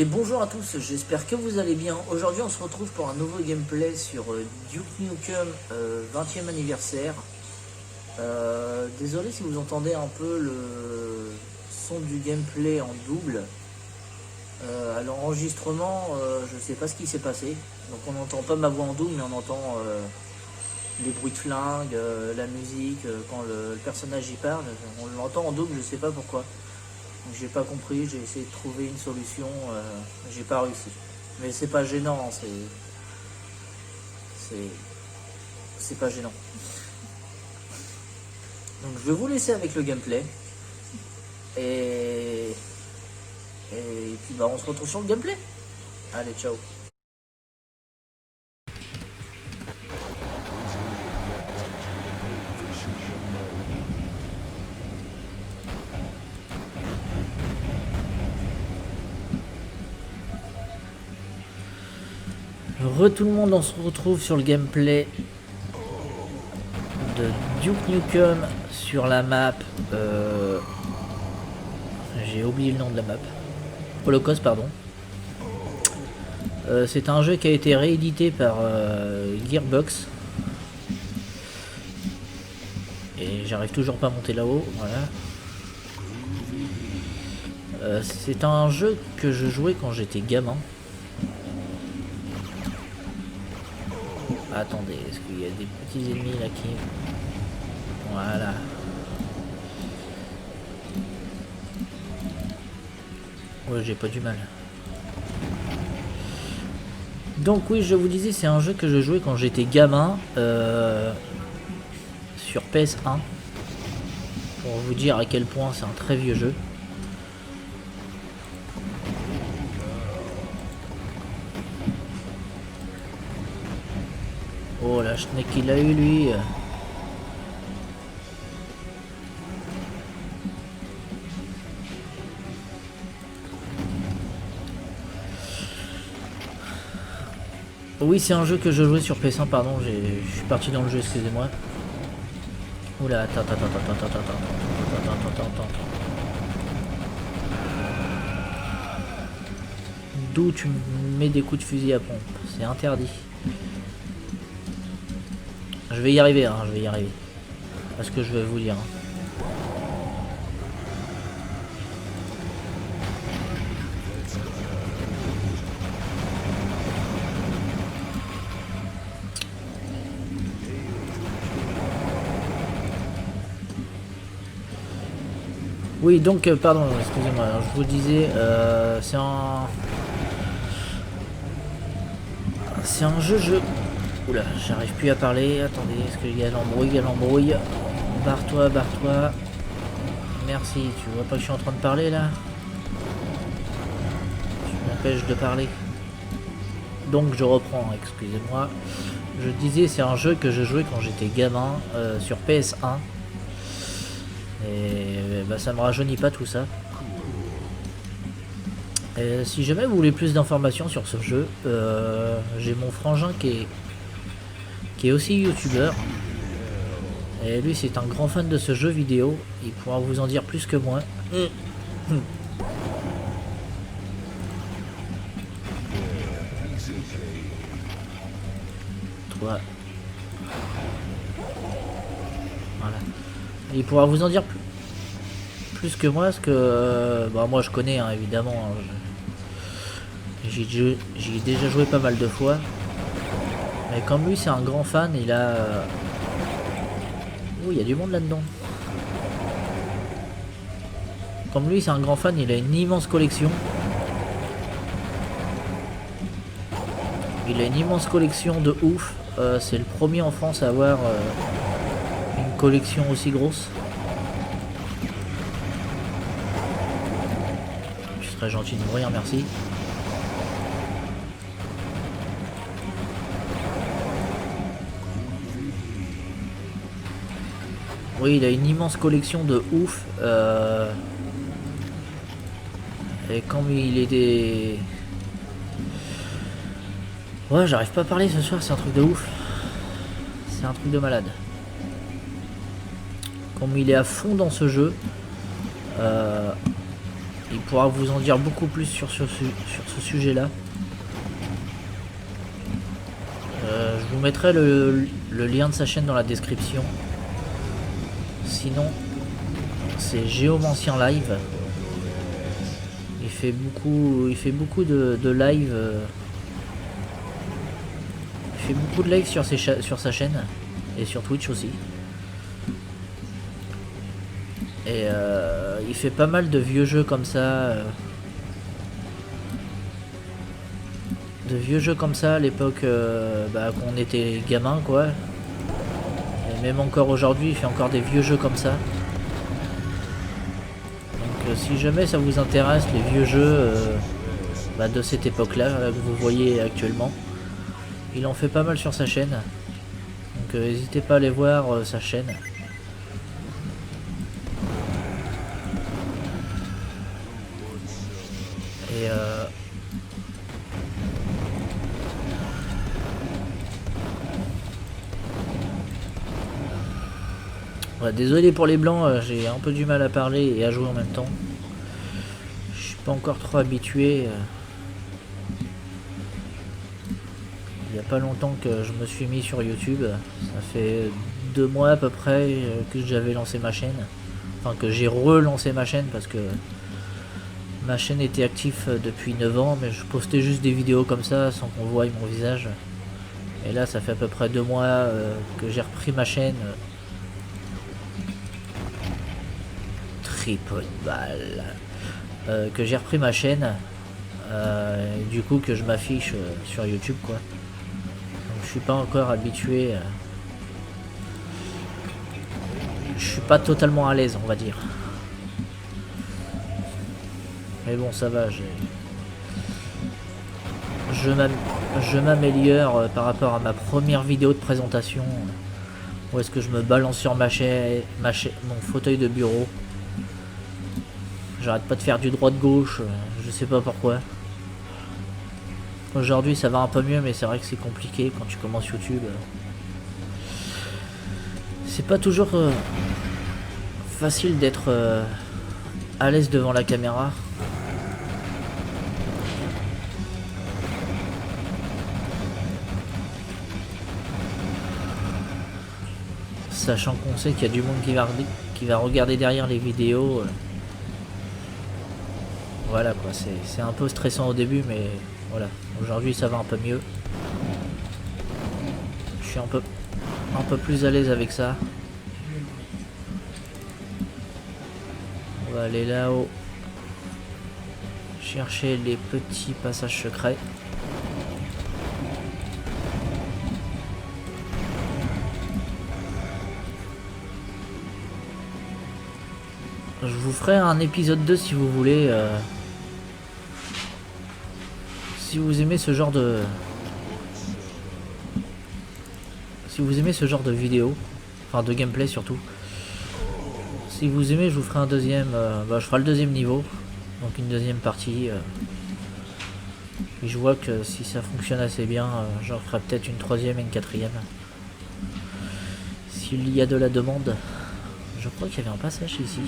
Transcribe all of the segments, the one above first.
Et bonjour à tous, j'espère que vous allez bien. Aujourd'hui on se retrouve pour un nouveau gameplay sur Duke Nukem 20e anniversaire. Désolé si vous entendez un peu le son du gameplay en double. À l'enregistrement, je sais pas ce qui s'est passé. Donc on n'entend pas ma voix en double, mais on entend les bruits de flingue, la musique, quand le personnage y parle. On l'entend en double, je sais pas pourquoi. J'ai pas compris, j'ai essayé de trouver une solution, j'ai pas réussi. Mais c'est pas gênant, c'est pas gênant. Donc je vais vous laisser avec le gameplay. Et puis bah on se retrouve sur le gameplay. Allez, ciao. Tout le monde, on se retrouve sur le gameplay de Duke Nukem sur la map. J'ai oublié le nom de la map. Holocaust, pardon. C'est un jeu qui a été réédité par Gearbox. Et j'arrive toujours pas à monter là-haut. Voilà. C'est un jeu que je jouais quand j'étais gamin. Attendez, est-ce qu'il y a des petits ennemis là qui... Voilà. Ouais, j'ai pas du mal. Donc oui, je vous disais, c'est un jeu que je jouais quand j'étais gamin. Sur PS1. Pour vous dire à quel point c'est un très vieux jeu. Oh la schneck qu'il a eu lui. Oui, c'est un jeu que je jouais sur PS1, pardon, je suis parti dans le jeu, excusez-moi. Oula, attends. D'où tu mets des coups de fusil à pompe, c'est interdit. Je vais y arriver, hein, je vais y arriver. Parce que je vais vous dire. Oui, donc, pardon, excusez-moi, je vous disais, c'est un jeu... Oula, j'arrive plus à parler. Attendez, est-ce qu'il y a l'embrouille, Barre-toi. Merci, tu vois pas que je suis en train de parler là? Tu m'empêches de parler. Donc je reprends, excusez-moi. Je disais, c'est un jeu que je jouais quand j'étais gamin sur PS1. Et bah, ça me rajeunit pas tout ça. Et si jamais vous voulez plus d'informations sur ce jeu, j'ai mon frangin qui est aussi youtubeur, et lui c'est un grand fan de ce jeu vidéo, il pourra vous en dire plus que moi. Toi. Voilà. Il pourra vous en dire plus que moi, parce que bah, moi je connais hein, évidemment, hein, j'y ai déjà joué pas mal de fois. Et comme lui c'est un grand fan, il a... Oh, il y a du monde là-dedans. Comme lui c'est un grand fan, il a une immense collection. Il a une immense collection de ouf. C'est le premier en France à avoir une collection aussi grosse. Je serais gentil de mourir, merci. Oui, il a une immense collection de ouf. Et comme il était... Ouais, j'arrive pas à parler ce soir, c'est un truc de ouf. C'est un truc de malade. Comme il est à fond dans ce jeu, il pourra vous en dire beaucoup plus sur ce sujet-là. Je vous mettrai le lien de sa chaîne dans la description. Sinon, c'est Géomancien Live. Il fait beaucoup de live. Il fait beaucoup de live sur sa chaîne et sur Twitch aussi. Et il fait pas mal de vieux jeux comme ça. De vieux jeux comme ça à l'époque qu'on était gamin quoi. Et même encore aujourd'hui il fait encore des vieux jeux comme ça. Donc si jamais ça vous intéresse les vieux jeux de cette époque là que vous voyez actuellement, il en fait pas mal sur sa chaîne. Donc n'hésitez pas à aller voir sa chaîne. Et ouais, désolé pour les blancs, j'ai un peu du mal à parler et à jouer en même temps. Je suis pas encore trop habitué. Il n'y a pas longtemps que je me suis mis sur YouTube. Ça fait 2 mois à peu près que j'avais lancé ma chaîne. Enfin que j'ai relancé ma chaîne parce que ma chaîne était active depuis 9 ans. Mais je postais juste des vidéos comme ça sans qu'on voie mon visage. Et là ça fait à peu près 2 mois que j'ai repris ma chaîne. Tripod balle. Que j'ai repris ma chaîne. Et du coup que je m'affiche sur YouTube quoi. Je suis pas encore habitué. Je suis pas totalement à l'aise, on va dire. Mais bon, ça va. Je m'améliore par rapport à ma première vidéo de présentation. Où est-ce que je me balance sur mon fauteuil de bureau. J'arrête pas de faire du droite-gauche. Je sais pas pourquoi. Aujourd'hui ça va un peu mieux mais c'est vrai que c'est compliqué quand tu commences YouTube. C'est pas toujours facile d'être à l'aise devant la caméra. Sachant qu'on sait qu'il y a du monde qui va regarder derrière les vidéos. Voilà quoi, c'est un peu stressant au début mais voilà, aujourd'hui ça va un peu mieux. Je suis un peu plus à l'aise avec ça. On va aller là-haut. Chercher les petits passages secrets. Je vous ferai un épisode 2 si vous voulez. Si vous aimez ce genre de... Si vous aimez ce genre de vidéo, enfin de gameplay surtout. Si vous aimez, je vous ferai un deuxième... je ferai le deuxième niveau. Donc une deuxième partie. Puis je vois que si ça fonctionne assez bien, j'en ferai peut-être une troisième et une quatrième. S'il y a de la demande. Je crois qu'il y avait un passage ici.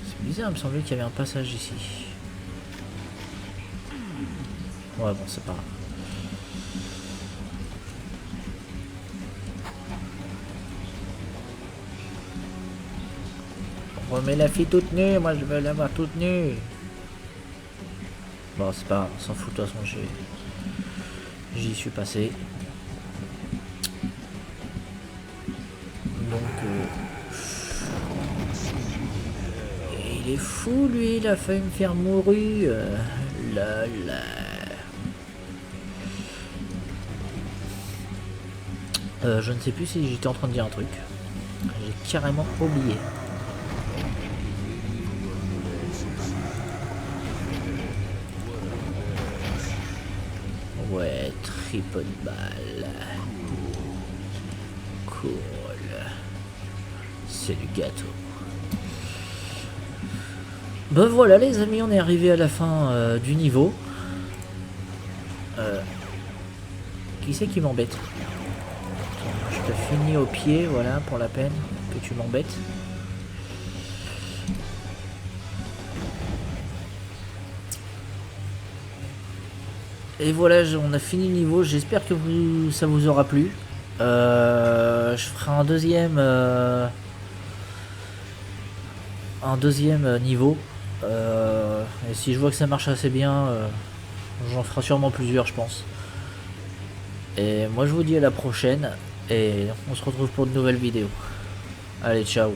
C'est bizarre, il me semblait qu'il y avait un passage ici. Ouais bon, c'est pas grave. On remet la fille toute nue, moi je veux la voir toute nue. Bon c'est pas grave, on s'en fout de toute façon, j'y suis passé. Donc il est fou lui, il a failli me faire mourir. Là là. Je ne sais plus si j'étais en train de dire un truc. J'ai carrément oublié. Ouais, tripod balle. Cool. C'est du gâteau. Ben voilà les amis, on est arrivé à la fin du niveau. Qui c'est qui m'embête? Je te finis au pied, voilà, pour la peine que tu m'embêtes. Et voilà, on a fini le niveau. J'espère que ça vous aura plu. Je ferai un deuxième niveau. Et si je vois que ça marche assez bien, j'en ferai sûrement plusieurs, je pense. Et moi, je vous dis à la prochaine. Et on se retrouve pour de nouvelles vidéos. Allez, ciao.